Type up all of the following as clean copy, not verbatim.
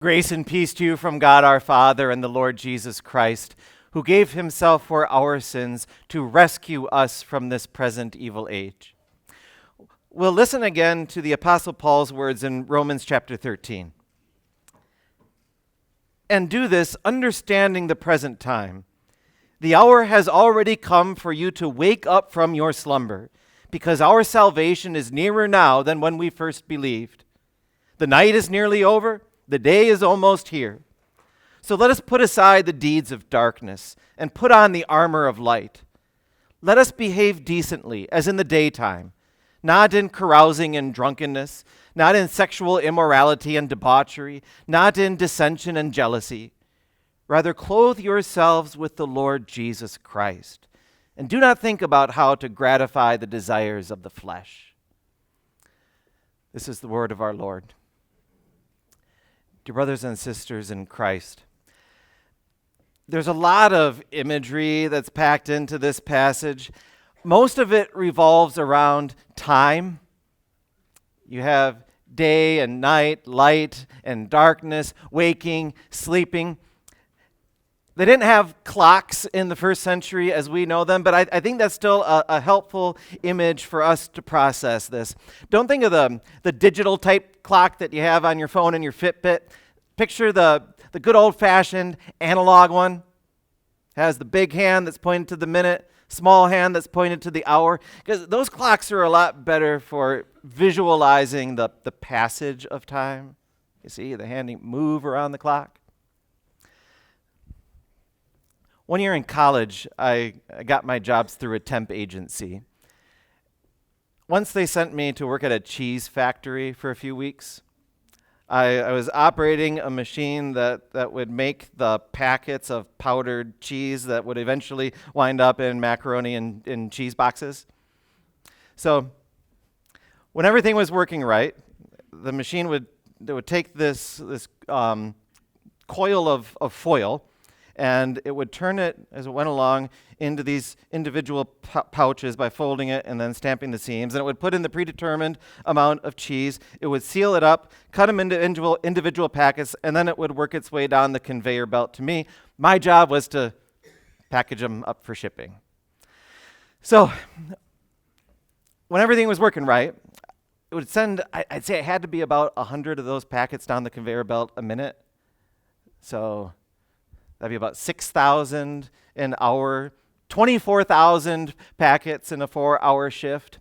Grace and peace to you from God our Father and the Lord Jesus Christ, who gave himself for our sins to rescue us from this present evil age. We'll listen again to the Apostle Paul's words in Romans chapter 13. And do this understanding the present time. The hour has already come for you to wake up from your slumber, because our salvation is nearer now than when we first believed. The night is nearly over. The day is almost here. So let us put aside the deeds of darkness and put on the armor of light. Let us behave decently as in the daytime, not in carousing and drunkenness, not in sexual immorality and debauchery, not in dissension and jealousy. Rather, clothe yourselves with the Lord Jesus Christ, and do not think about how to gratify the desires of the flesh. This is the word of our Lord. Dear brothers and sisters in Christ, there's a lot of imagery that's packed into this passage. Most of it revolves around time. You have day and night, light and darkness, waking, sleeping. They didn't have clocks in the first century as we know them, but I think that's still a helpful image for us to process this. Don't think of the digital type clock that you have on your phone and your Fitbit. Picture the good old-fashioned analog one. It has the big hand that's pointed to the minute, small hand that's pointed to the hour, because those clocks are a lot better for visualizing the passage of time. You see the hand move around the clock. One year in college, I got my jobs through a temp agency. Once they sent me to work at a cheese factory for a few weeks. I was operating a machine that would make the packets of powdered cheese that would eventually wind up in macaroni and in cheese boxes. So when everything was working right, the machine would take this coil of foil, and it would turn it, as it went along, into these individual pouches by folding it and then stamping the seams. And it would put in the predetermined amount of cheese. It would seal it up, cut them into individual packets, and then it would work its way down the conveyor belt to me. My job was to package them up for shipping. So when everything was working right, it would send, I'd say it had to be about 100 of those packets down the conveyor belt a minute. So that'd be about 6,000 an hour, 24,000 packets in a 4-hour shift.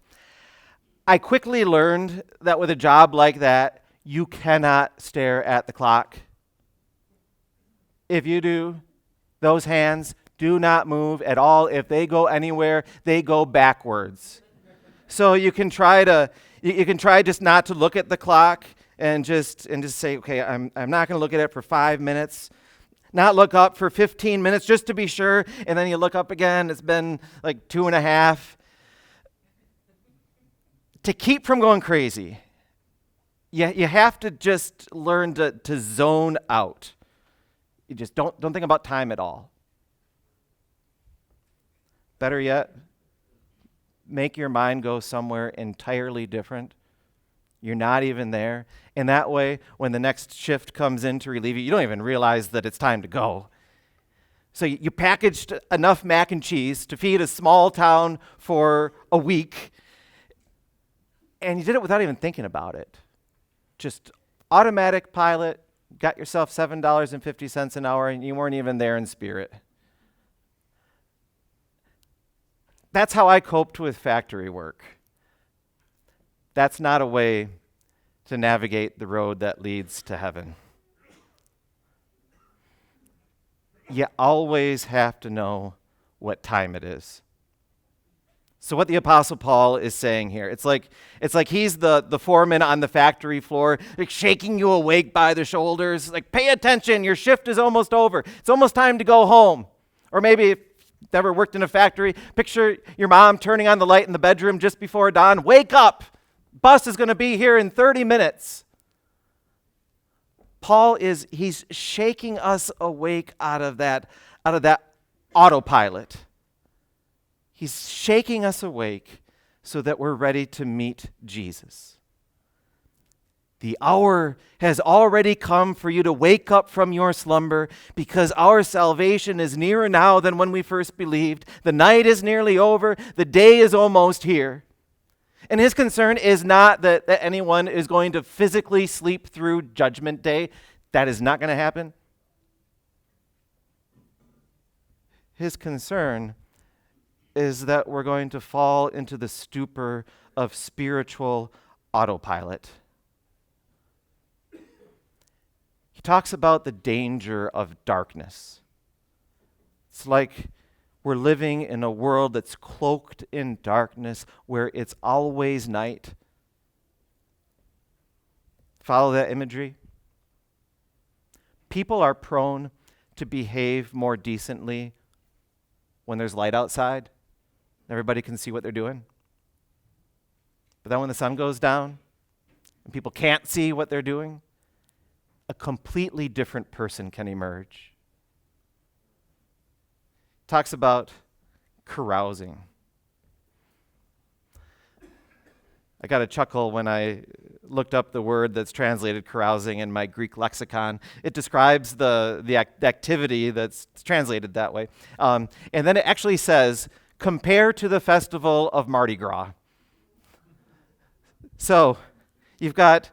I quickly learned that with a job like that, you cannot stare at the clock. If you do, those hands do not move at all. If they go anywhere, they go backwards. So you can try just not to look at the clock and just say, okay, I'm not going to look at it for 5 minutes. Not look up for 15 minutes just to be sure, and then you look up again, it's been like 2.5. To keep from going crazy, you have to just learn to zone out. You just don't think about time at all. Better yet, make your mind go somewhere entirely different. You're not even there. And that way, when the next shift comes in to relieve you, you don't even realize that it's time to go. So you packaged enough mac and cheese to feed a small town for a week, and you did it without even thinking about it. Just automatic pilot, got yourself $7.50 an hour, and you weren't even there in spirit. That's how I coped with factory work. That's not a way to navigate the road that leads to heaven. You always have to know what time it is. So what the Apostle Paul is saying here, it's like he's the foreman on the factory floor, like shaking you awake by the shoulders, like, pay attention, your shift is almost over. It's almost time to go home. Or maybe if you've ever worked in a factory, picture your mom turning on the light in the bedroom just before dawn. Wake up! Bus is going to be here in 30 minutes. Paul he's shaking us awake out of that autopilot. He's shaking us awake so that we're ready to meet Jesus. The hour has already come for you to wake up from your slumber, because our salvation is nearer now than when we first believed. The night is nearly over. The day is almost here. And his concern is not that anyone is going to physically sleep through Judgment Day. That is not going to happen. His concern is that we're going to fall into the stupor of spiritual autopilot. He talks about the danger of darkness. It's like we're living in a world that's cloaked in darkness, where it's always night. Follow that imagery? People are prone to behave more decently when there's light outside. Everybody can see what they're doing. But then when the sun goes down and people can't see what they're doing, a completely different person can emerge. Talks about carousing. I got a chuckle when I looked up the word that's translated carousing in my Greek lexicon. It describes the activity that's translated that way. And then it actually says, compare to the festival of Mardi Gras. So you've got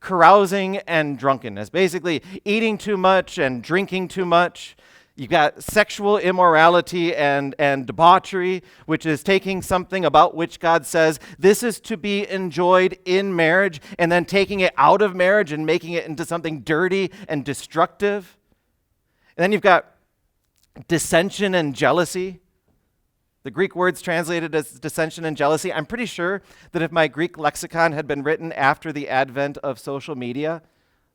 carousing and drunkenness, basically eating too much and drinking too much. You've got sexual immorality and debauchery, which is taking something about which God says this is to be enjoyed in marriage, and then taking it out of marriage and making it into something dirty and destructive. And then you've got dissension and jealousy. The Greek words translated as dissension and jealousy. I'm pretty sure that if my Greek lexicon had been written after the advent of social media,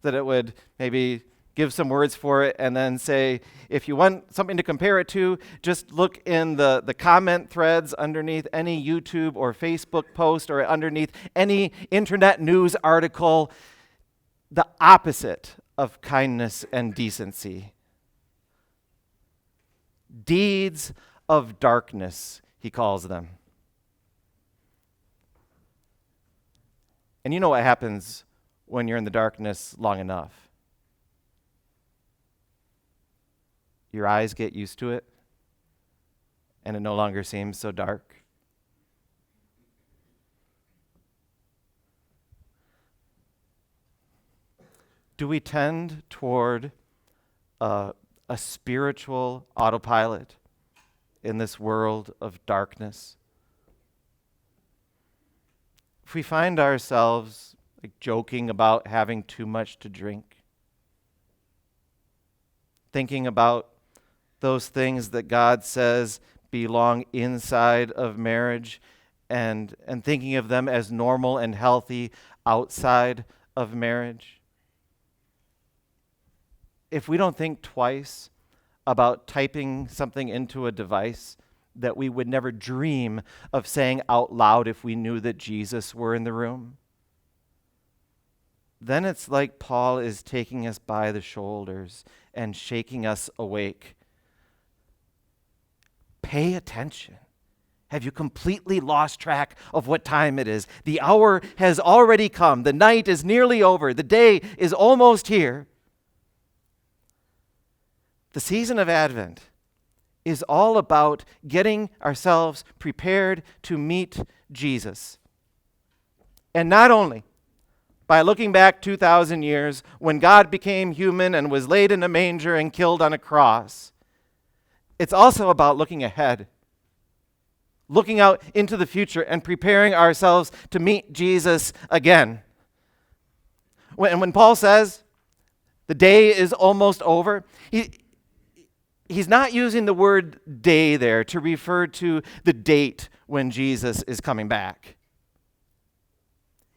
that it would maybe give some words for it and then say, if you want something to compare it to, just look in the comment threads underneath any YouTube or Facebook post or underneath any internet news article. The opposite of kindness and decency. Deeds of darkness, he calls them. And you know what happens when you're in the darkness long enough? Your eyes get used to it, and it no longer seems so dark. Do we tend toward a spiritual autopilot in this world of darkness? If we find ourselves joking about having too much to drink, thinking about those things that God says belong inside of marriage, and thinking of them as normal and healthy outside of marriage, if we don't think twice about typing something into a device that we would never dream of saying out loud if we knew that Jesus were in the room, then it's like Paul is taking us by the shoulders and shaking us awake. Pay attention. Have you completely lost track of what time it is? The hour has already come. The night is nearly over. The day is almost here. The season of Advent is all about getting ourselves prepared to meet Jesus. And not only by looking back 2,000 years when God became human and was laid in a manger and killed on a cross, it's also about looking ahead, looking out into the future and preparing ourselves to meet Jesus again. When Paul says the day is almost over, he's not using the word day there to refer to the date when Jesus is coming back.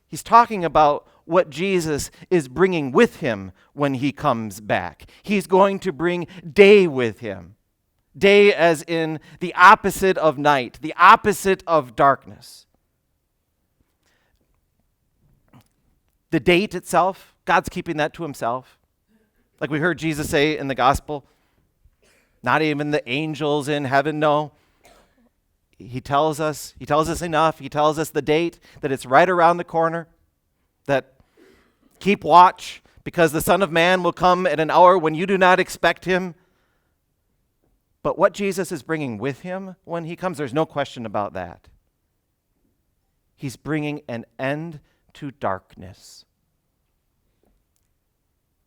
He's talking about what Jesus is bringing with him when he comes back. He's going to bring day with him. Day as in the opposite of night, the opposite of darkness. The date itself, God's keeping that to himself. Like we heard Jesus say in the gospel, not even the angels in heaven know. He tells us enough. He tells us the date, that it's right around the corner, that Keep watch, because the Son of Man will come at an hour when you do not expect him. But what Jesus is bringing with him when he comes, there's no question about that. He's bringing an end to darkness.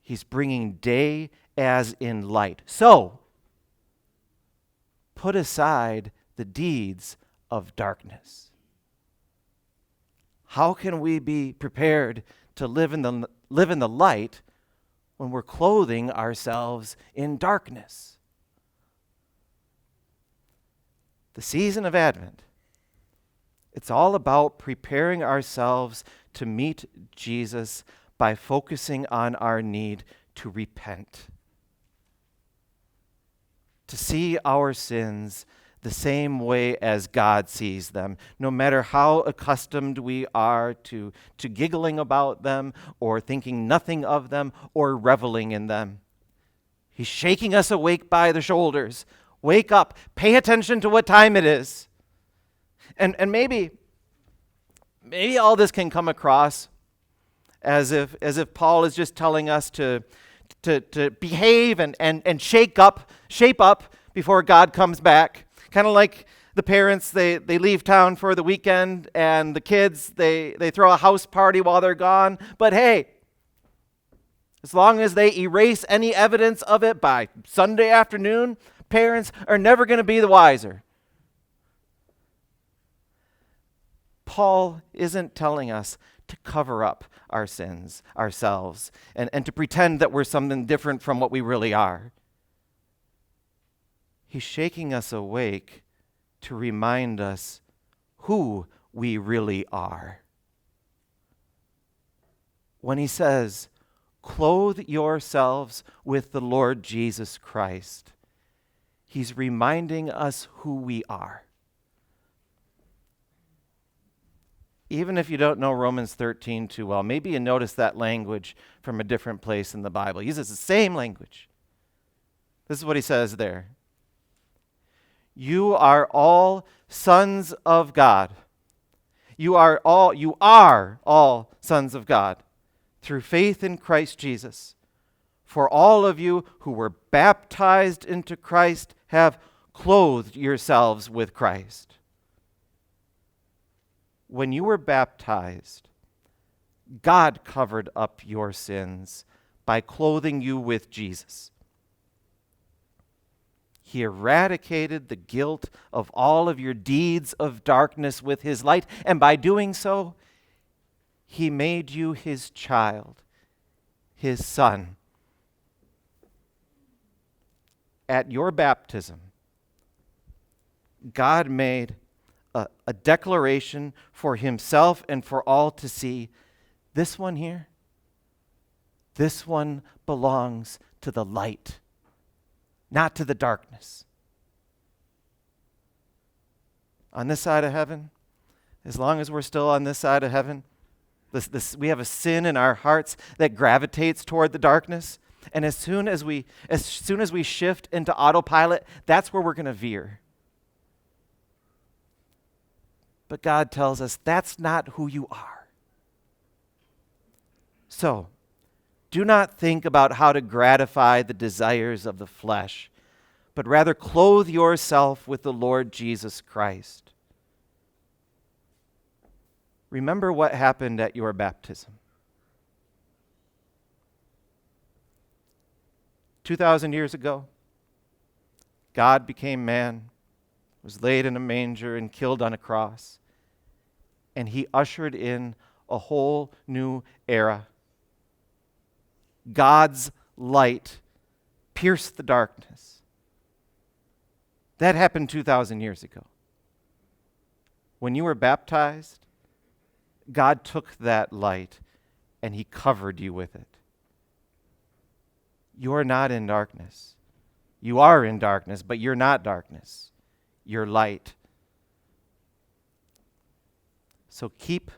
He's bringing day as in light. So, put aside the deeds of darkness. How can we be prepared to live in the light when we're clothing ourselves in darkness? The season of Advent, it's all about preparing ourselves to meet Jesus by focusing on our need to repent, to see our sins the same way as God sees them, no matter how accustomed we are to giggling about them or thinking nothing of them or reveling in them. He's shaking us awake by the shoulders. Wake up. Pay attention to what time it is. And maybe all this can come across as if Paul is just telling us to behave and shape up before God comes back. Kind of like the parents, they leave town for the weekend, and the kids, they throw a house party while they're gone. But hey, as long as they erase any evidence of it by Sunday afternoon, parents are never going to be the wiser. Paul isn't telling us to cover up our sins ourselves and to pretend that we're something different from what we really are. He's shaking us awake to remind us who we really are. When he says, "Clothe yourselves with the Lord Jesus Christ," he's reminding us who we are. Even if you don't know Romans 13 too well, maybe you notice that language from a different place in the Bible. He uses the same language. This is what he says there. You are all sons of God. You are all sons of God through faith in Christ Jesus. For all of you who were baptized into Christ have clothed yourselves with Christ. When you were baptized, God covered up your sins by clothing you with Jesus. He eradicated the guilt of all of your deeds of darkness with his light, and by doing so, he made you his child, his son. At your baptism, God made a declaration for himself and for all to see. This one here, this one belongs to the light, not to the darkness. On this side of heaven, as long as we're still on this side of heaven, we have a sin in our hearts that gravitates toward the darkness. And as soon as we shift into autopilot, that's where we're going to veer. But God tells us that's not who you are. So, do not think about how to gratify the desires of the flesh, but rather clothe yourself with the Lord Jesus Christ. Remember what happened at your baptism. 2,000 years ago, God became man, was laid in a manger and killed on a cross, and he ushered in a whole new era. God's light pierced the darkness. That happened 2,000 years ago. When you were baptized, God took that light and he covered you with it. You're not in darkness. You are in darkness, but you're not darkness. You're light. So keep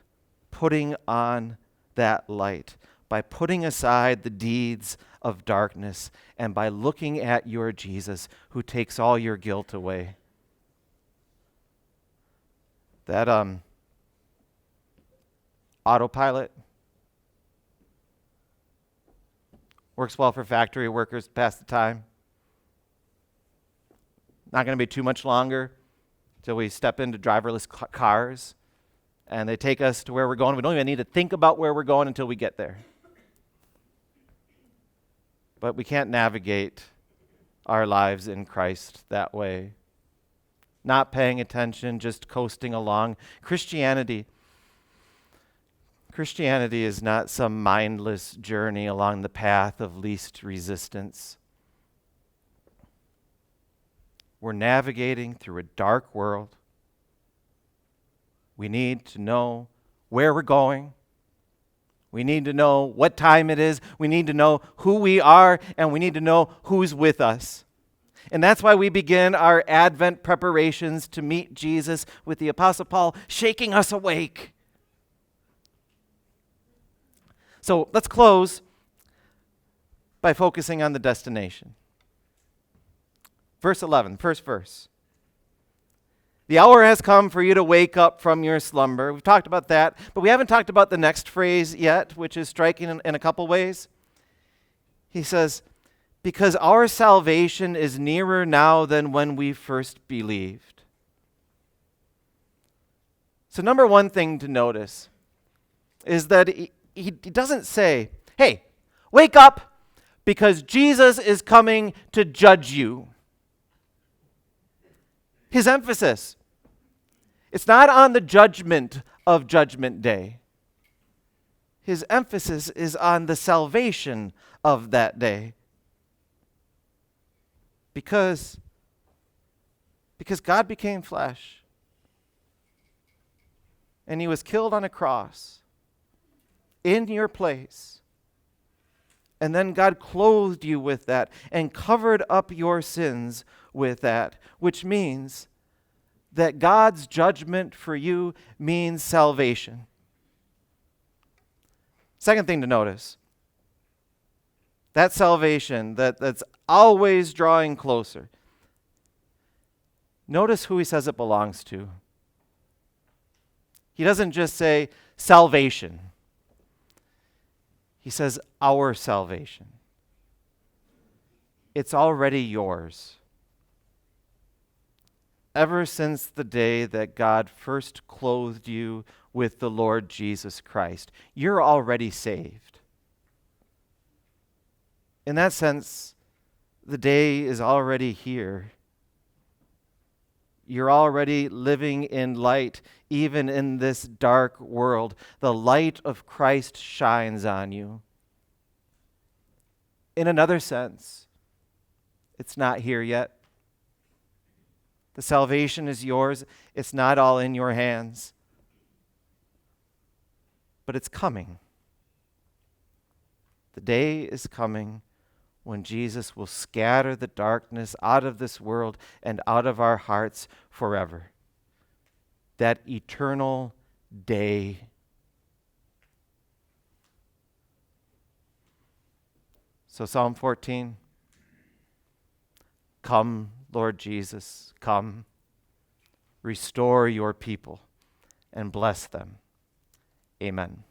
putting on that light by putting aside the deeds of darkness and by looking at your Jesus who takes all your guilt away. That autopilot, Works well for factory workers to pass the time. Not going to be too much longer till we step into driverless cars and they take us to where we're going. We don't even need to think about where we're going until we get there. But we can't navigate our lives in Christ that way. Not paying attention, just coasting along. Christianity is not some mindless journey along the path of least resistance. We're navigating through a dark world. We need to know where we're going. We need to know what time it is. We need to know who we are, and we need to know who's with us. And that's why we begin our Advent preparations to meet Jesus with the Apostle Paul shaking us awake. So let's close by focusing on the destination. Verse 11, first verse. The hour has come for you to wake up from your slumber. We've talked about that, but we haven't talked about the next phrase yet, which is striking in a couple ways. He says, because our salvation is nearer now than when we first believed. So number one thing to notice is that he doesn't say, hey, wake up because Jesus is coming to judge you. His emphasis, it's not on the judgment of Judgment Day. His emphasis is on the salvation of that day. Because God became flesh. And he was killed on a cross in your place. And then God clothed you with that and covered up your sins with that, which means that God's judgment for you means salvation. Second thing to notice, that salvation that's always drawing closer. Notice who he says it belongs to. He doesn't just say salvation. He says our salvation. It's already yours. Ever since the day that God first clothed you with the Lord Jesus Christ, you're already saved. In that sense, the day is already here. You're already living in light, even in this dark world. The light of Christ shines on you. In another sense, it's not here yet. The salvation is yours. It's not all in your hands. But it's coming. The day is coming when Jesus will scatter the darkness out of this world and out of our hearts forever. That eternal day. So Psalm 14, come, Lord Jesus, come, restore your people and bless them. Amen.